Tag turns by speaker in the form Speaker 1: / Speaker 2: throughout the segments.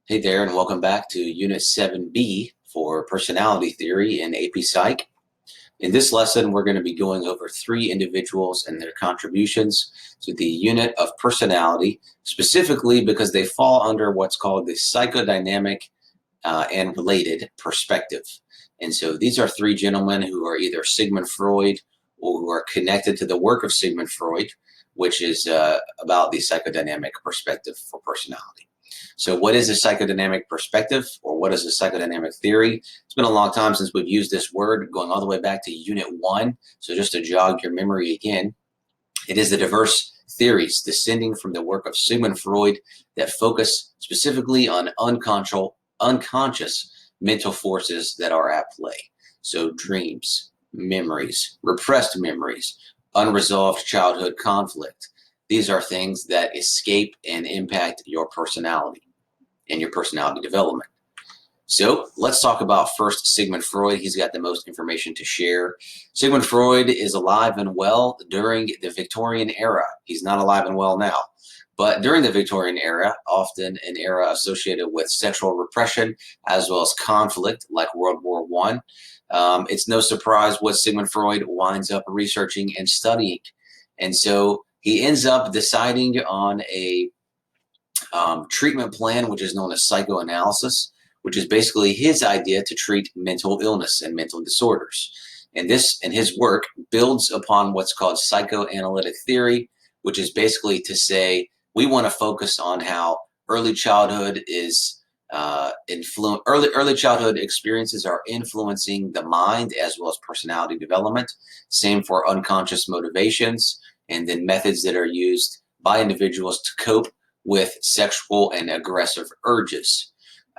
Speaker 1: Hey there, and welcome back to Unit 7B for Personality Theory in AP Psych. In this lesson, we're going to be going over three individuals and their contributions to the unit of personality, specifically because they fall under what's called the psychodynamic and related perspective. And so these are three gentlemen who are either Sigmund Freud or who are connected to the work of Sigmund Freud, which is about the psychodynamic perspective for personality. So what is a psychodynamic perspective, or what is a psychodynamic theory? It's been a long time since we've used this word, going all the way back to Unit 1. So just to jog your memory again, it is the diverse theories descending from the work of Sigmund Freud that focus specifically on unconscious mental forces that are at play. So dreams, memories, repressed memories, unresolved childhood conflict. These are things that escape and impact your personality and your personality development. So let's talk about first Sigmund Freud. He's got the most information to share. Sigmund Freud is alive and well during the Victorian era. He's not alive and well now, but during the Victorian era, often an era associated with sexual repression as well as conflict like World War I. It's no surprise what Sigmund Freud winds up researching and studying. And so he ends up deciding on a treatment plan, which is known as psychoanalysis, which is basically his idea to treat mental illness and mental disorders. And this and his work builds upon what's called psychoanalytic theory, which is basically to say we want to focus on how early childhood is early childhood experiences are influencing the mind as well as personality development. Same for unconscious motivations, and then methods that are used by individuals to cope with sexual and aggressive urges.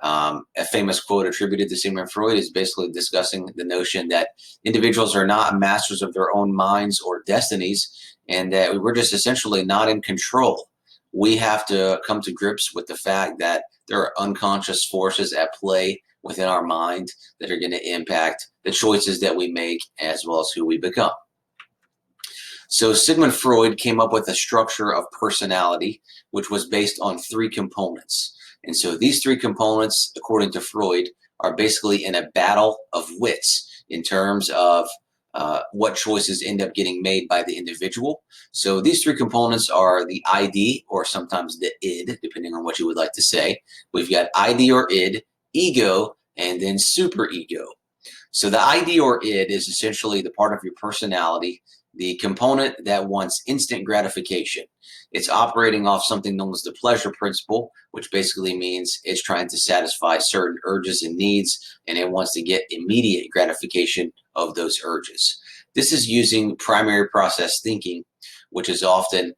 Speaker 1: A famous quote attributed to Sigmund Freud is basically discussing the notion that individuals are not masters of their own minds or destinies, and that we're just essentially not in control. We have to come to grips with the fact that there are unconscious forces at play within our mind that are going to impact the choices that we make as well as who we become. So Sigmund Freud came up with a structure of personality, which was based on three components. And so these three components, according to Freud, are basically in a battle of wits in terms of what choices end up getting made by the individual. So these three components are the ID, or sometimes the id, depending on what you would like to say. We've got ID or id, ego, and then superego. So the ID or id is essentially the part of your personality, the component that wants instant gratification. It's operating off something known as the pleasure principle, which basically means it's trying to satisfy certain urges and needs, and it wants to get immediate gratification of those urges. This is using primary process thinking, which is often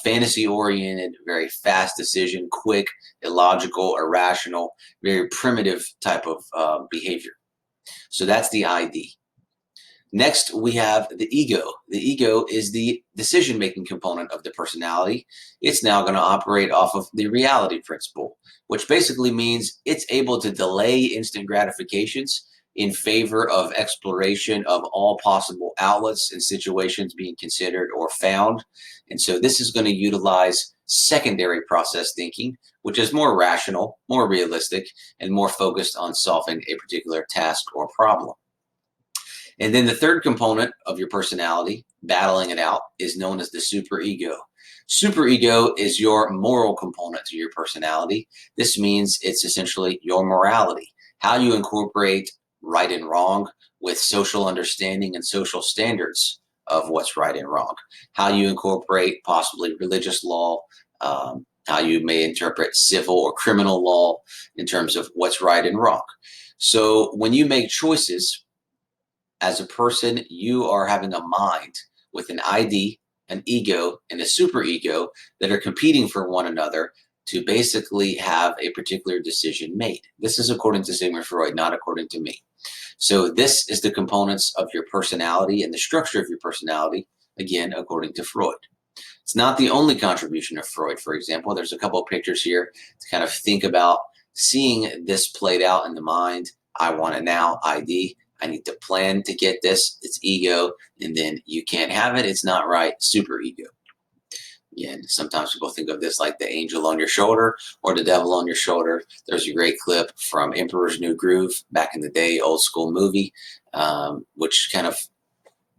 Speaker 1: fantasy-oriented, very fast decision, quick, illogical, irrational, very primitive type of behavior. So that's the ID. Next, we have the ego. The ego is the decision-making component of the personality. It's now going to operate off of the reality principle, which basically means it's able to delay instant gratifications in favor of exploration of all possible outlets and situations being considered or found. And so this is going to utilize secondary process thinking, which is more rational, more realistic, and more focused on solving a particular task or problem. And then the third component of your personality, battling it out, is known as the superego. Superego is your moral component to your personality. This means it's essentially your morality, how you incorporate right and wrong with social understanding and social standards of what's right and wrong, how you incorporate possibly religious law, how you may interpret civil or criminal law in terms of what's right and wrong. So when you make choices, as a person, you are having a mind with an ID, an ego, and a superego that are competing for one another to basically have a particular decision made. This is according to Sigmund Freud, not according to me. So this is the components of your personality and the structure of your personality, again, according to Freud. It's not the only contribution of Freud. For example, there's a couple of pictures here to kind of think about seeing this played out in the mind. I want it now, ID. I need to plan to get this, it's ego, and then you can't have it, it's not right, superego. Again, sometimes people think of this like the angel on your shoulder or the devil on your shoulder. There's a great clip from Emperor's New Groove, back in the day, old school movie, which kind of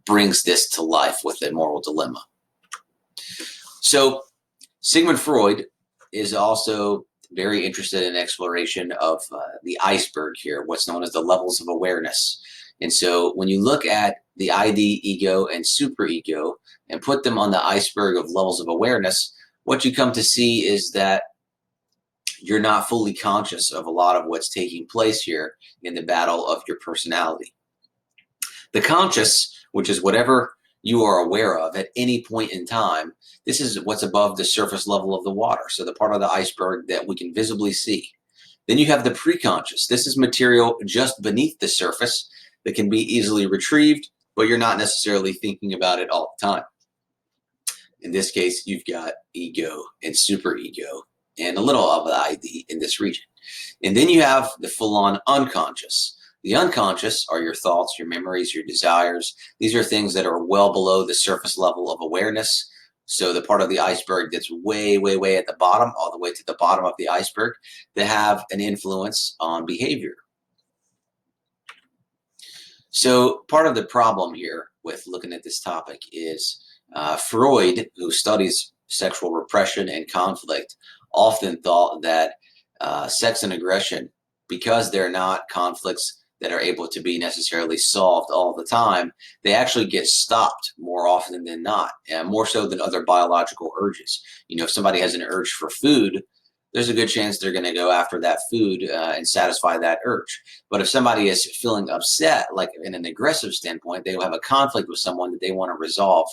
Speaker 1: brings this to life with a moral dilemma. So Sigmund Freud is also very interested in exploration of the iceberg here, what's known as the levels of awareness. And so when you look at the ID, ego, and superego and put them on the iceberg of levels of awareness, what you come to see is that you're not fully conscious of a lot of what's taking place here in the battle of your personality. The conscious, which is whatever you are aware of at any point in time, this is what's above the surface level of the water, so the part of the iceberg that we can visibly see. Then you have the preconscious. This is material just beneath the surface that can be easily retrieved, but you're not necessarily thinking about it all the time. In this case, you've got ego and superego and a little of the ID in this region. And then you have the full-on unconscious. The unconscious are your thoughts, your memories, your desires. These are things that are well below the surface level of awareness. So the part of the iceberg that's way, way, way at the bottom, all the way to the bottom of the iceberg, that have an influence on behavior. So part of the problem here with looking at this topic is Freud, who studies sexual repression and conflict, often thought that sex and aggression, because they're not conflicts that are able to be necessarily solved all the time, they actually get stopped more often than not, and more so than other biological urges. You know, if somebody has an urge for food, there's a good chance they're going to go after that food and satisfy that urge. But if somebody is feeling upset, like in an aggressive standpoint, they will have a conflict with someone that they want to resolve.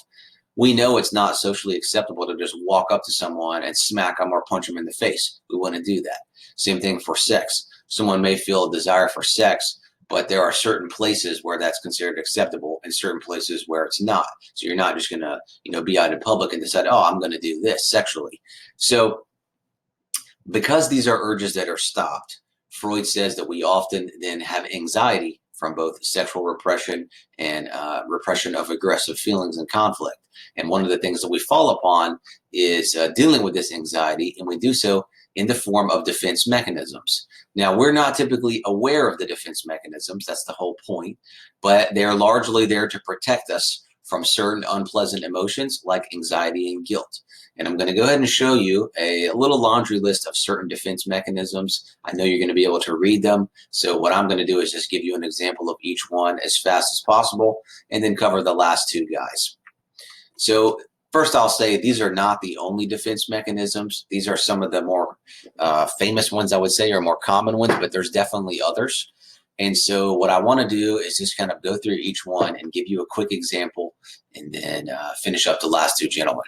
Speaker 1: We know it's not socially acceptable to just walk up to someone and smack them or punch them in the face. We want to do that. Same thing for sex. Someone may feel a desire for sex, but there are certain places where that's considered acceptable and certain places where it's not. So you're not just going to, be out in public and decide, oh, I'm going to do this sexually. So because these are urges that are stopped, Freud says that we often then have anxiety from both sexual repression and repression of aggressive feelings and conflict. And one of the things that we fall upon is dealing with this anxiety, and we do so in the form of defense mechanisms. Now, we're not typically aware of the defense mechanisms, that's the whole point, but they're largely there to protect us from certain unpleasant emotions like anxiety and guilt. And I'm going to go ahead and show you a little laundry list of certain defense mechanisms. I know you're going to be able to read them. So what I'm going to do is just give you an example of each one as fast as possible and then cover the last two guys. So first I'll say these are not the only defense mechanisms. These are some of the more famous ones, I would say, or more common ones, but there's definitely others. And so what I want to do is just kind of go through each one and give you a quick example and then finish up the last two gentlemen.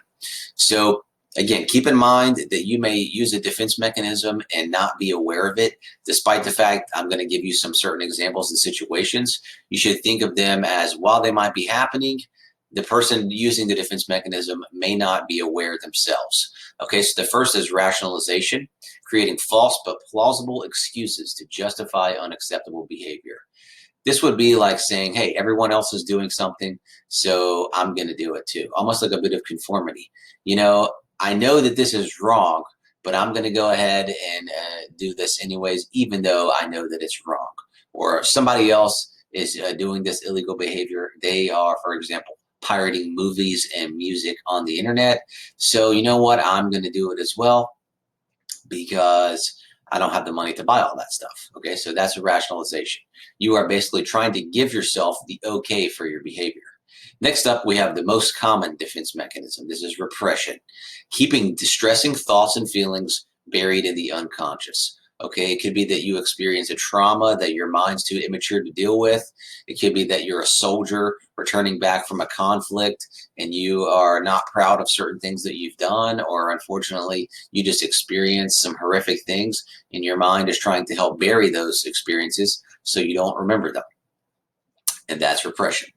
Speaker 1: So again, keep in mind that you may use a defense mechanism and not be aware of it. Despite the fact I'm going to give you some certain examples and situations, you should think of them as, while they might be happening, the person using the defense mechanism may not be aware themselves. Okay, so the first is rationalization, creating false but plausible excuses to justify unacceptable behavior. This would be like saying, hey, everyone else is doing something, so I'm going to do it too. Almost like a bit of conformity. I know that this is wrong, but I'm going to go ahead and do this anyways, even though I know that it's wrong. Or somebody else is doing this illegal behavior. They are, for example, pirating movies and music on the internet. So you know what? I'm going to do it as well because I don't have the money to buy all that stuff. Okay, so that's a rationalization. You are basically trying to give yourself the okay for your behavior. Next up, we have the most common defense mechanism. This is repression, keeping distressing thoughts and feelings buried in the unconscious. Okay, it could be that you experience a trauma that your mind's too immature to deal with. It could be that you're a soldier returning back from a conflict and you are not proud of certain things that you've done, or unfortunately, you just experienced some horrific things and your mind is trying to help bury those experiences so you don't remember them. And that's repression.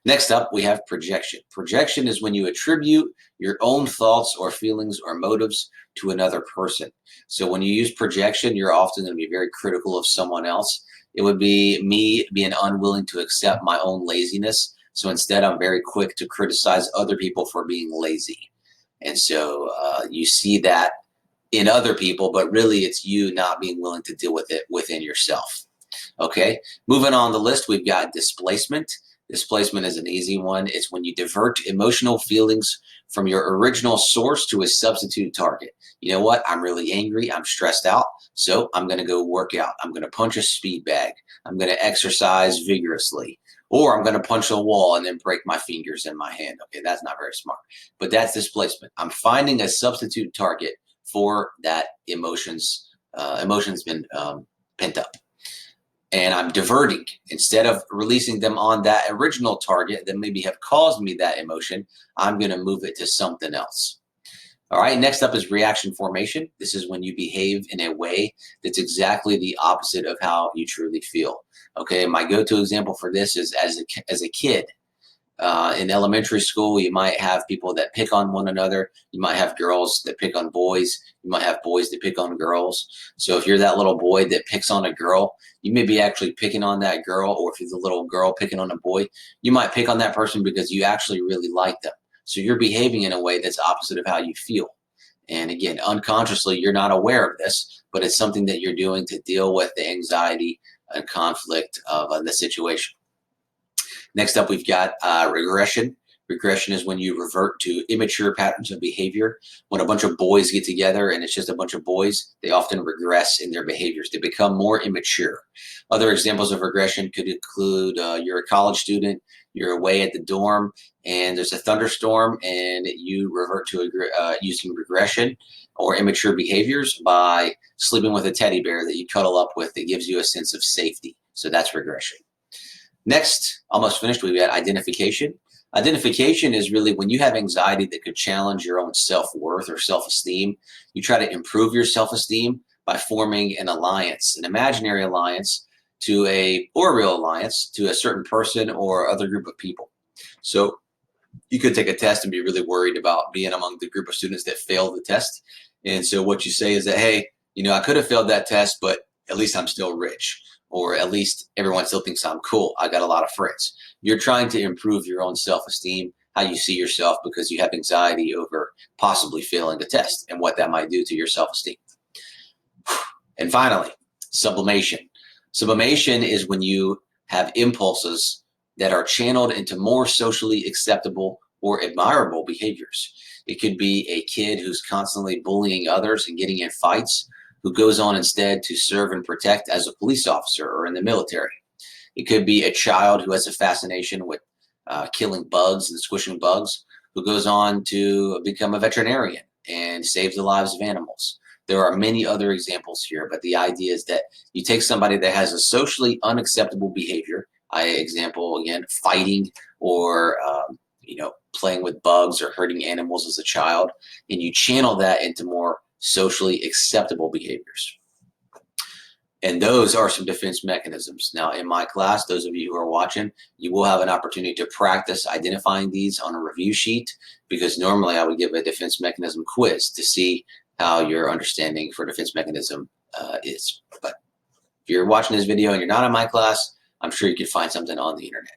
Speaker 1: Next up, we have projection. Projection is when you attribute your own thoughts or feelings or motives to another person. So when you use projection, you're often going to be very critical of someone else. It would be me being unwilling to accept my own laziness. So instead, I'm very quick to criticize other people for being lazy. And so you see that in other people, but really it's you not being willing to deal with it within yourself. Okay, moving on the list, we've got displacement. Displacement is an easy one. It's when you divert emotional feelings from your original source to a substitute target. You know what? I'm really angry. I'm stressed out. So I'm going to go work out. I'm going to punch a speed bag. I'm going to exercise vigorously. Or I'm going to punch a wall and then break my fingers in my hand. Okay, that's not very smart. But that's displacement. I'm finding a substitute target for that emotions. Emotions been pent up. And I'm diverting. Instead of releasing them on that original target that maybe have caused me that emotion, I'm going to move it to something else. All right, next up is reaction formation. This is when you behave in a way that's exactly the opposite of how you truly feel. Okay, my go-to example for this is as a kid. In elementary school, you might have people that pick on one another. You might have girls that pick on boys. You might have boys that pick on girls. So if you're that little boy that picks on a girl, you may be actually picking on that girl, or if you're the little girl picking on a boy, you might pick on that person because you actually really like them. So you're behaving in a way that's opposite of how you feel. And again, unconsciously, you're not aware of this, but it's something that you're doing to deal with the anxiety and conflict of the situation. Next up, we've got regression. Regression is when you revert to immature patterns of behavior. When a bunch of boys get together and it's just a bunch of boys, they often regress in their behaviors. They become more immature. Other examples of regression could include you're a college student, you're away at the dorm, and there's a thunderstorm, and you revert to using regression or immature behaviors by sleeping with a teddy bear that you cuddle up with that gives you a sense of safety. So that's regression. Next, almost finished, we've got identification. Identification is really when you have anxiety that could challenge your own self-worth or self-esteem. You try to improve your self-esteem by forming an alliance, an imaginary alliance or a real alliance to a certain person or other group of people. So you could take a test and be really worried about being among the group of students that failed the test. And so what you say is that, hey, I could have failed that test, but at least I'm still rich. Or at least everyone still thinks I'm cool. I got a lot of friends. You're trying to improve your own self-esteem, how you see yourself, because you have anxiety over possibly failing the test and what that might do to your self-esteem. And finally, sublimation. Sublimation is when you have impulses that are channeled into more socially acceptable or admirable behaviors. It could be a kid who's constantly bullying others and getting in fights, who goes on instead to serve and protect as a police officer or in the military. It could be a child who has a fascination with killing bugs and squishing bugs, who goes on to become a veterinarian and save the lives of animals. There are many other examples here, but the idea is that you take somebody that has a socially unacceptable behavior, example, again, fighting or playing with bugs or hurting animals as a child, and you channel that into more socially acceptable behaviors. And those are some defense mechanisms. Now, in my class, those of you who are watching, you will have an opportunity to practice identifying these on a review sheet, because normally I would give a defense mechanism quiz to see how your understanding for defense mechanism is. But if you're watching this video and you're not in my class, I'm sure you can find something on the internet.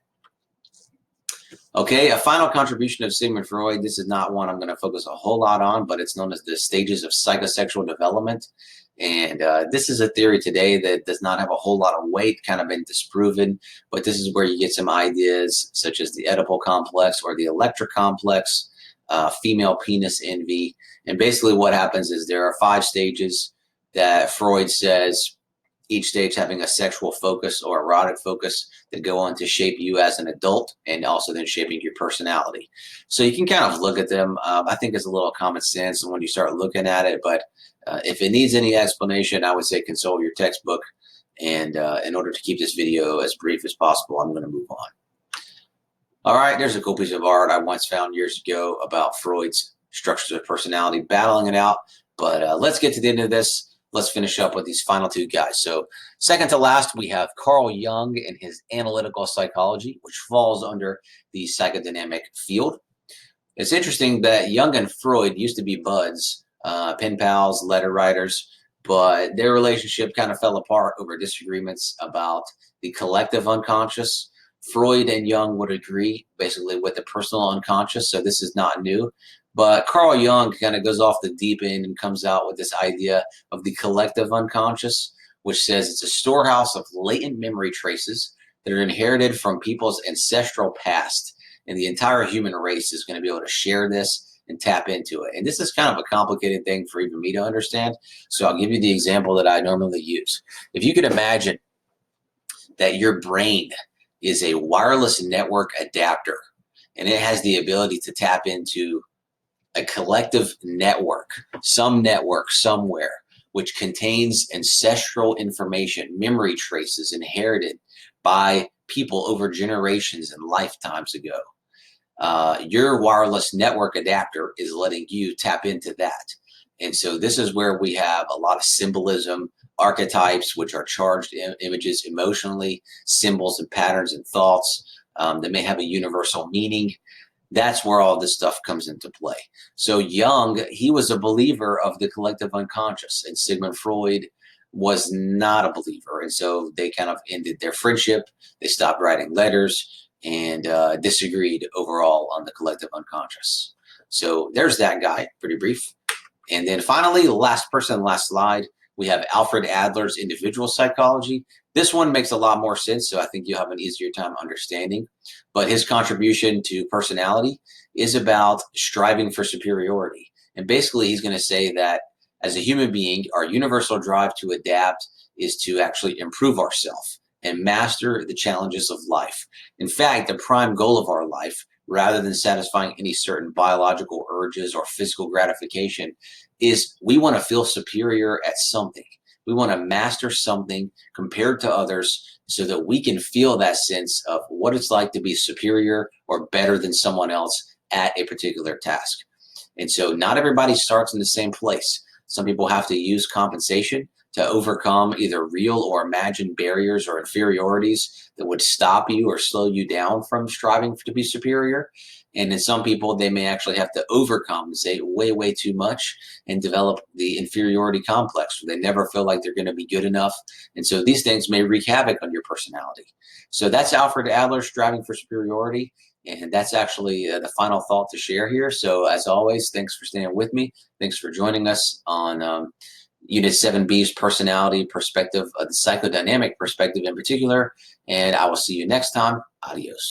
Speaker 1: Okay, a final contribution of Sigmund Freud. This is not one I'm going to focus a whole lot on, but it's known as the stages of psychosexual development. And this is a theory today that does not have a whole lot of weight, kind of been disproven, but this is where you get some ideas such as the Oedipal complex or the Electra complex, female penis envy. And basically what happens is there are 5 stages that Freud says, each stage having a sexual focus or erotic focus that go on to shape you as an adult and also then shaping your personality. So you can kind of look at them. I think it's a little common sense when you start looking at it, but if it needs any explanation, I would say consult your textbook. And in order to keep this video as brief as possible, I'm going to move on. All right, there's a cool piece of art I once found years ago about Freud's structures of personality, battling it out. But let's get to the end of this. Let's finish up with these final 2 guys. So second to last, we have Carl Jung and his analytical psychology, which falls under the psychodynamic field. It's interesting that Jung and Freud used to be buds, pen pals, letter writers, but their relationship kind of fell apart over disagreements about the collective unconscious. Freud and Jung would agree basically with the personal unconscious, so this is not new. But Carl Jung kind of goes off the deep end and comes out with this idea of the collective unconscious, which says it's a storehouse of latent memory traces that are inherited from people's ancestral past. And the entire human race is going to be able to share this and tap into it. And this is kind of a complicated thing for even me to understand. So I'll give you the example that I normally use. If you could imagine that your brain is a wireless network adapter, and it has the ability to tap into a collective network somewhere, which contains ancestral information, memory traces inherited by people over generations and lifetimes ago. Your wireless network adapter is letting you tap into that. And so this is where we have a lot of symbolism, archetypes, which are charged images emotionally, symbols and patterns and thoughts that may have a universal meaning. That's where all this stuff comes into play. So Jung, he was a believer of the collective unconscious, and Sigmund Freud was not a believer. And so they kind of ended their friendship. They stopped writing letters and disagreed overall on the collective unconscious. So there's that guy, pretty brief. And then finally, the last person, last slide, we have Alfred Adler's individual psychology. This one makes a lot more sense, so I think you'll have an easier time understanding. But his contribution to personality is about striving for superiority. And basically, he's going to say that as a human being, our universal drive to adapt is to actually improve ourselves and master the challenges of life. In fact, the prime goal of our life, rather than satisfying any certain biological urges or physical gratification, is we want to feel superior at something. We want to master something compared to others so that we can feel that sense of what it's like to be superior or better than someone else at a particular task. And so not everybody starts in the same place. Some people have to use compensation to overcome either real or imagined barriers or inferiorities that would stop you or slow you down from striving to be superior. And in some people, they may actually have to overcompensate way too much and develop the inferiority complex where they never feel like they're going to be good enough. And so these things may wreak havoc on your personality. So that's Alfred Adler, striving for superiority. And that's actually the final thought to share here. So as always, thanks for staying with me. Thanks for joining us on Unit 7B's personality perspective, the psychodynamic perspective in particular. And I will see you next time. Adios.